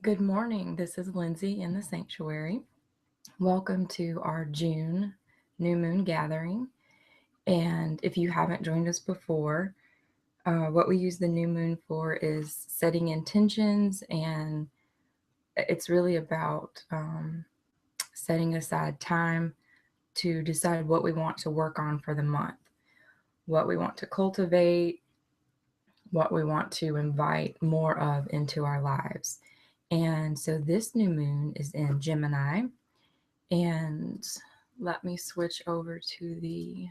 Good morning. This is Lindsay in the sanctuary. Welcome to our June new moon gathering. And if you haven't joined us before, what we use the new moon for is setting intentions, and it's really about setting aside time to decide what we want to work on for the month, what we want to cultivate, what we want to invite more of into our lives. And so this new moon is in Gemini. And let me switch over to the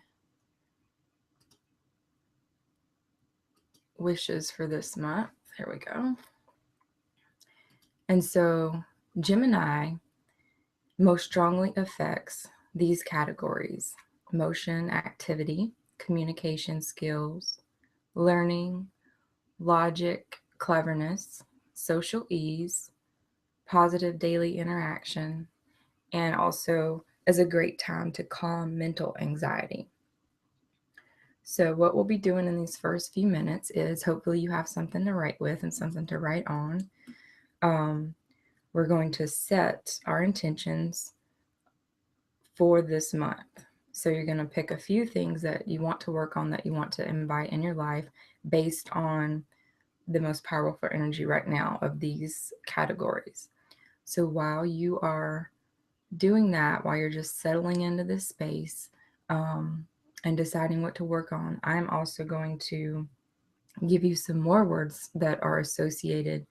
wishes for this month. There we go. And so Gemini most strongly affects these categories: motion, activity, communication skills, learning, logic, cleverness, social ease, positive daily interaction, and also is a great time to calm mental anxiety. So what we'll be doing in these first few minutes is hopefully you have something to write with and something to write on. We're going to set our intentions for this month. So you're going to pick a few things that you want to work on, that you want to invite in your life based on the most powerful energy right now of these categories. So while you are doing that, while you're just settling into this space, and deciding what to work on, I'm also going to give you some more words that are associated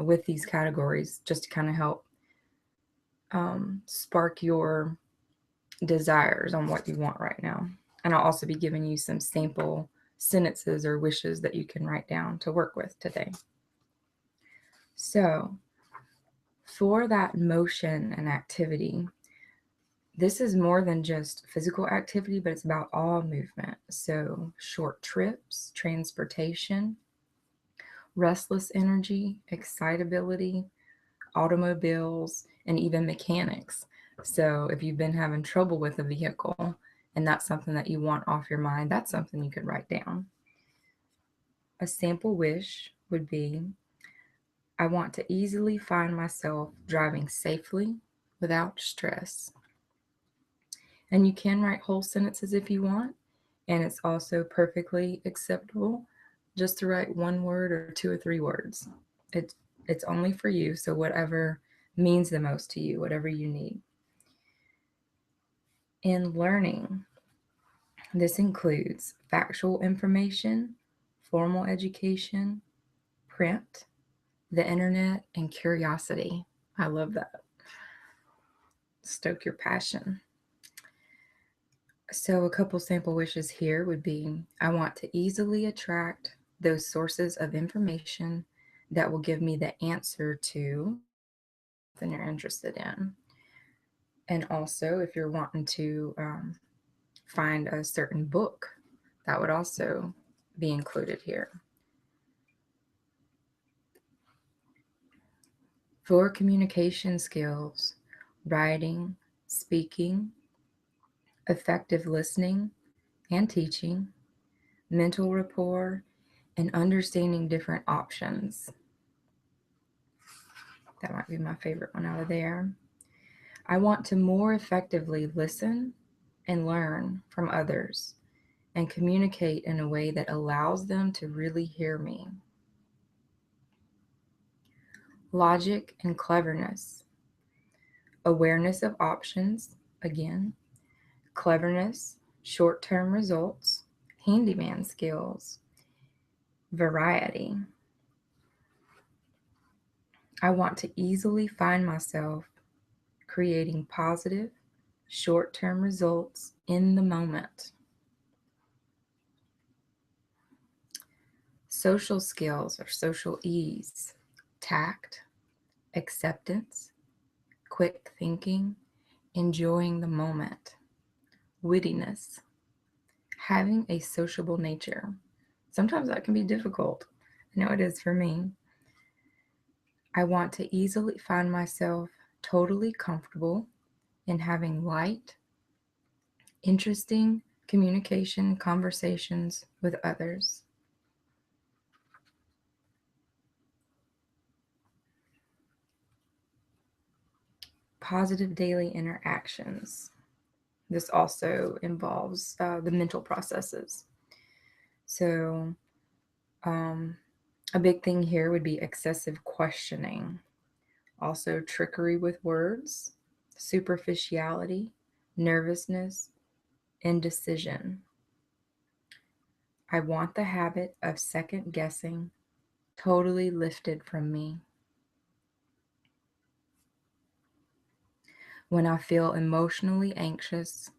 with these categories, just to kind of help spark your desires on what you want right now. And I'll also be giving you some sample sentences or wishes that you can write down to work with today. So for that motion and activity, this is more than just physical activity, but it's about all movement. So short trips, transportation, restless energy, excitability, automobiles, and even mechanics. So if you've been having trouble with a vehicle and that's something that you want off your mind, that's something you could write down. A sample wish would be, I want to easily find myself driving safely without stress. And you can write whole sentences if you want, and it's also perfectly acceptable just to write one word or two or three words. It's only for you, so whatever means the most to you, whatever you need. In learning, this includes factual information, formal education, print, the internet, and curiosity. I love that. Stoke your passion. So a couple sample wishes here would be, I want to easily attract those sources of information that will give me the answer to something you're interested in. And also, if you're wanting to find a certain book, that would also be included here. For communication skills, writing, speaking, effective listening and teaching, mental rapport, and understanding different options. That might be my favorite one out of there. I want to more effectively listen and learn from others and communicate in a way that allows them to really hear me. Logic and cleverness. Awareness of options, again. Cleverness, short-term results, handyman skills, variety. I want to easily find myself creating positive, short-term results in the moment. Social skills or social ease, tact, acceptance, quick thinking, enjoying the moment, wittiness, having a sociable nature. Sometimes that can be difficult. I know it is for me. I want to easily find myself totally comfortable in having light, interesting communication conversations with others. positive daily interactions. This also involves the mental processes. So, a big thing here would be excessive questioning, also trickery with words, superficiality, nervousness, indecision. I want the habit of second guessing totally lifted from me. When I feel emotionally anxious,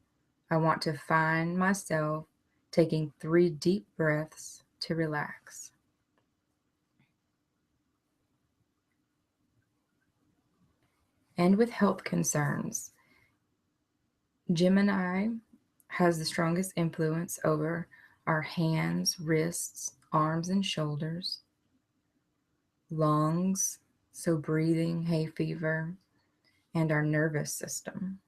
I want to find myself taking 3 deep breaths to relax. And with health concerns, Gemini has the strongest influence over our hands, wrists, arms, and shoulders, lungs, so breathing, hay fever, and our nervous system.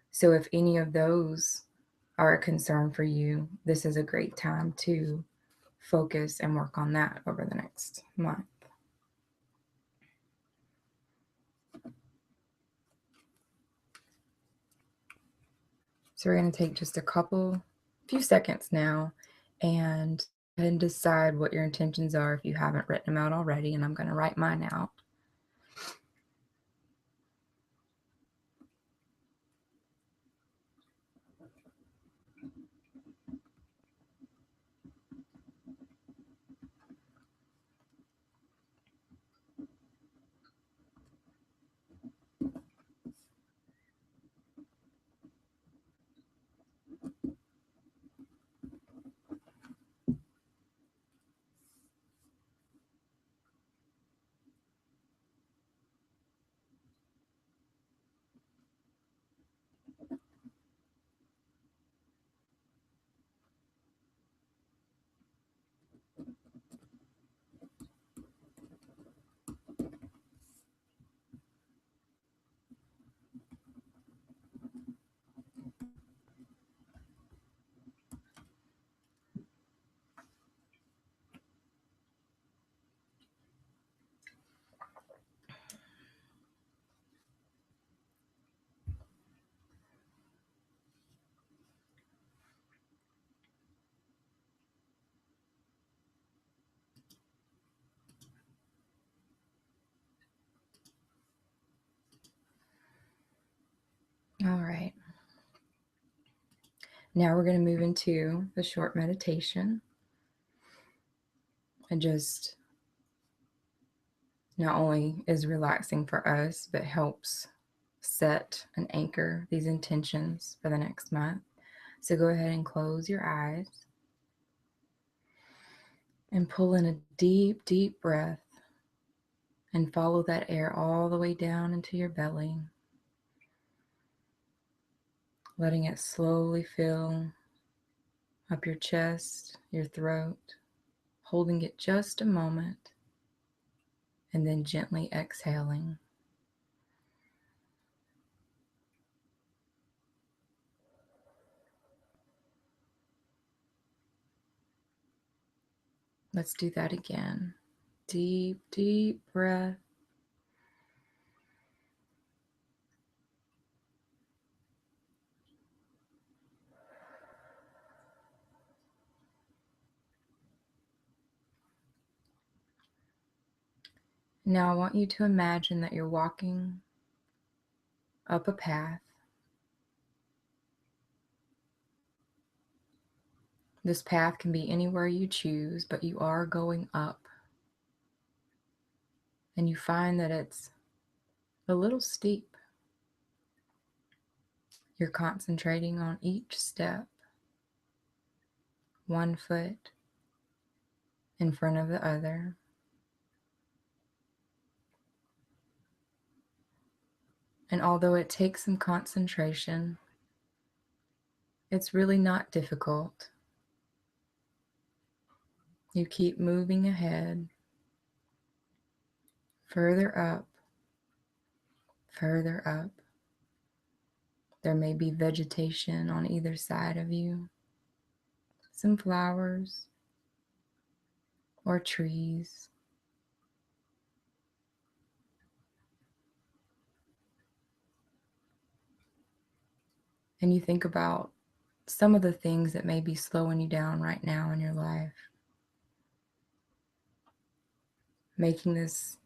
So if any of those are a concern for you, this is a great time to focus and work on that over the next month. So we're going to take just few seconds now and decide what your intentions are if you haven't written them out already. And I'm going to write mine out. All right. Now we're going to move into the short meditation. And just not only is relaxing for us, but helps set and anchor these intentions for the next month. So go ahead and close your eyes and pull in a deep, deep breath and follow that air all the way down into your belly, letting it slowly fill up your chest, your throat, holding it just a moment, and then gently exhaling. Let's do that again. Deep, deep breath. Now I want you to imagine that you're walking up a path. This path can be anywhere you choose, but you are going up. And you find that it's a little steep. You're concentrating on each step, 1 foot in front of the other. And although it takes some concentration, it's really not difficult. You keep moving ahead, further up, further up. There may be vegetation on either side of you, some flowers or trees. and you think about some of the things that may be slowing you down right now in your life, making this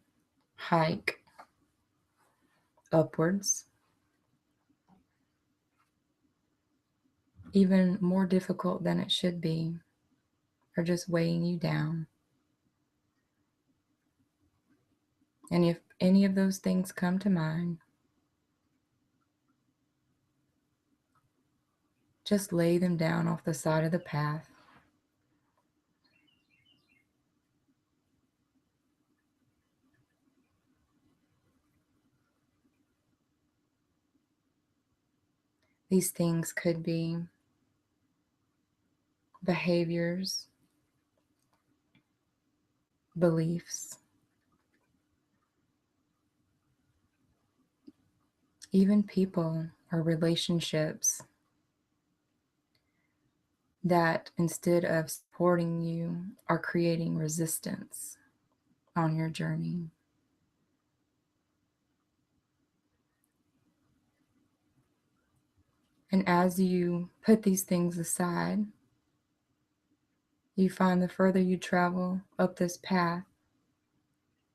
hike upwards even more difficult than it should be, or just weighing you down. And if any of those things come to mind, just lay them down off the side of the path. These things could be behaviors, beliefs, even people or relationships that instead of supporting you are creating resistance on your journey. And as you put these things aside, you find the further you travel up this path,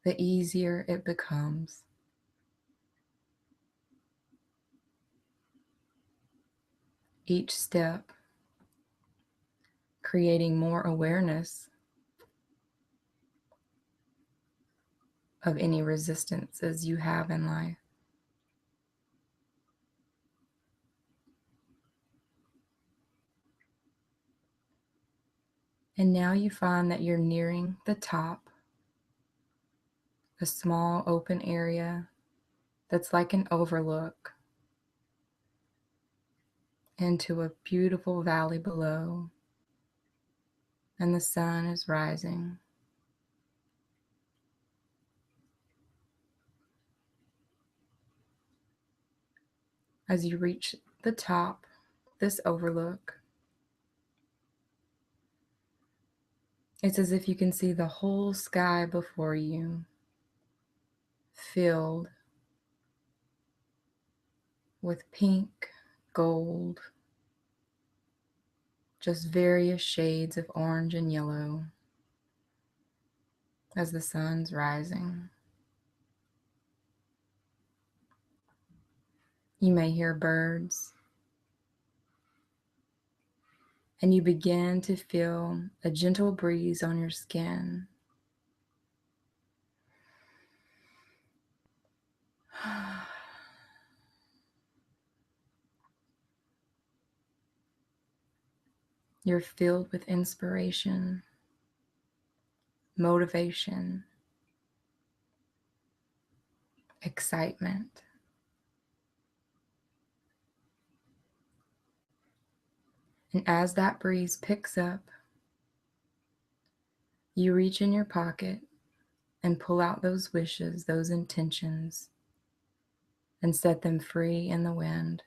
the easier it becomes. Each step creating more awareness of any resistances you have in life. And now you find that you're nearing the top, a small open area that's like an overlook into a beautiful valley below, and the sun is rising. As you reach the top, this overlook, it's as if you can see the whole sky before you, filled with pink, gold, just various shades of orange and yellow as the sun's rising. You may hear birds, and you begin to feel a gentle breeze on your skin. You're filled with inspiration, motivation, excitement. And as that breeze picks up, you reach in your pocket and pull out those wishes, those intentions, and set them free in the wind.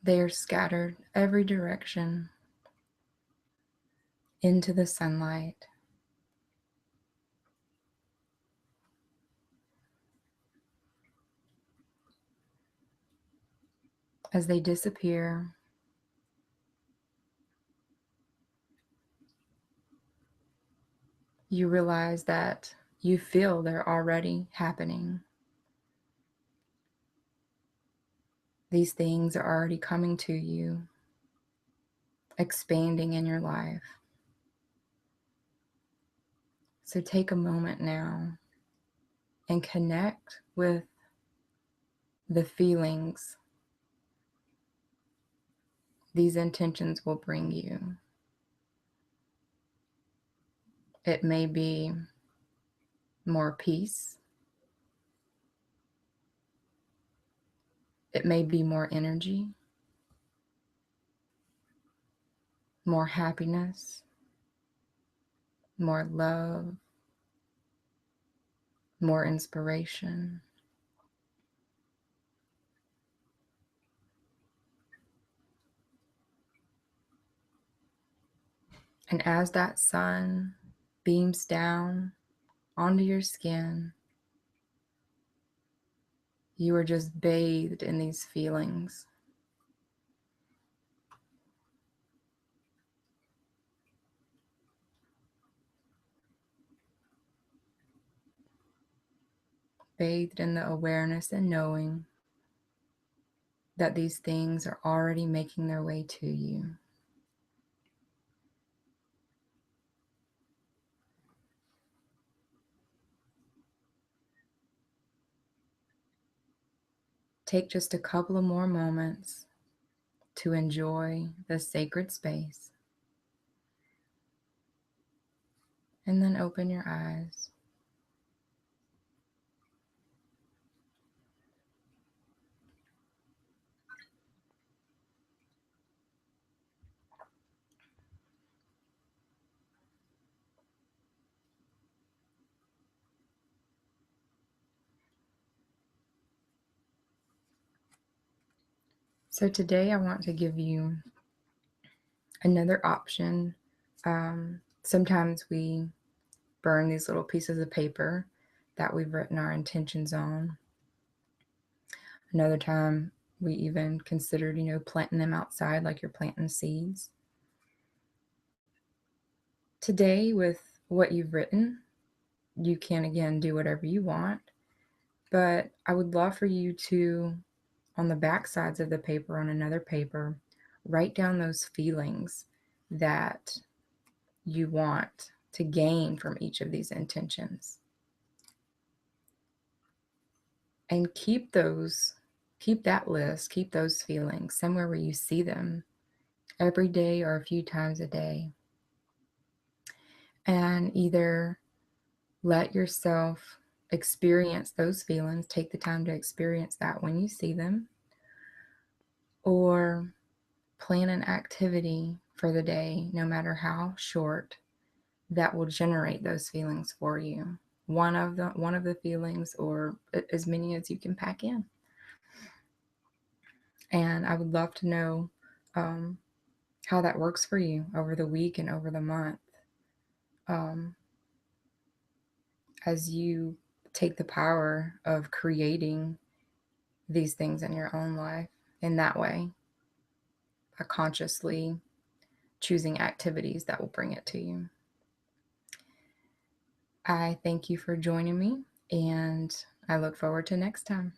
They are scattered every direction into the sunlight. As they disappear, you realize that you feel they're already happening. These things are already coming to you, expanding in your life. So take a moment now and connect with the feelings these intentions will bring you. It may be more peace. It may be more energy, more happiness, more love, more inspiration. And as that sun beams down onto your skin, You are just bathed in these feelings. Bathed in the awareness and knowing that these things are already making their way to you. Take just a couple of more moments to enjoy this sacred space, and then open your eyes. So today I want to give you another option. Sometimes we burn these little pieces of paper that we've written our intentions on. Another time we even considered, planting them outside like you're planting seeds. Today, with what you've written, you can again do whatever you want, but I would love for you to, on the back sides of the paper, on another paper, write down those feelings that you want to gain from each of these intentions. And keep that list, keep those feelings somewhere where you see them every day or a few times a day. And either let yourself experience those feelings, take the time to experience that when you see them, or plan an activity for the day, no matter how short, that will generate those feelings for you. One of the feelings, or as many as you can pack in. And I would love to know how that works for you over the week and over the month, as you take the power of creating these things in your own life in that way, by consciously choosing activities that will bring it to you. I thank you for joining me, and I look forward to next time.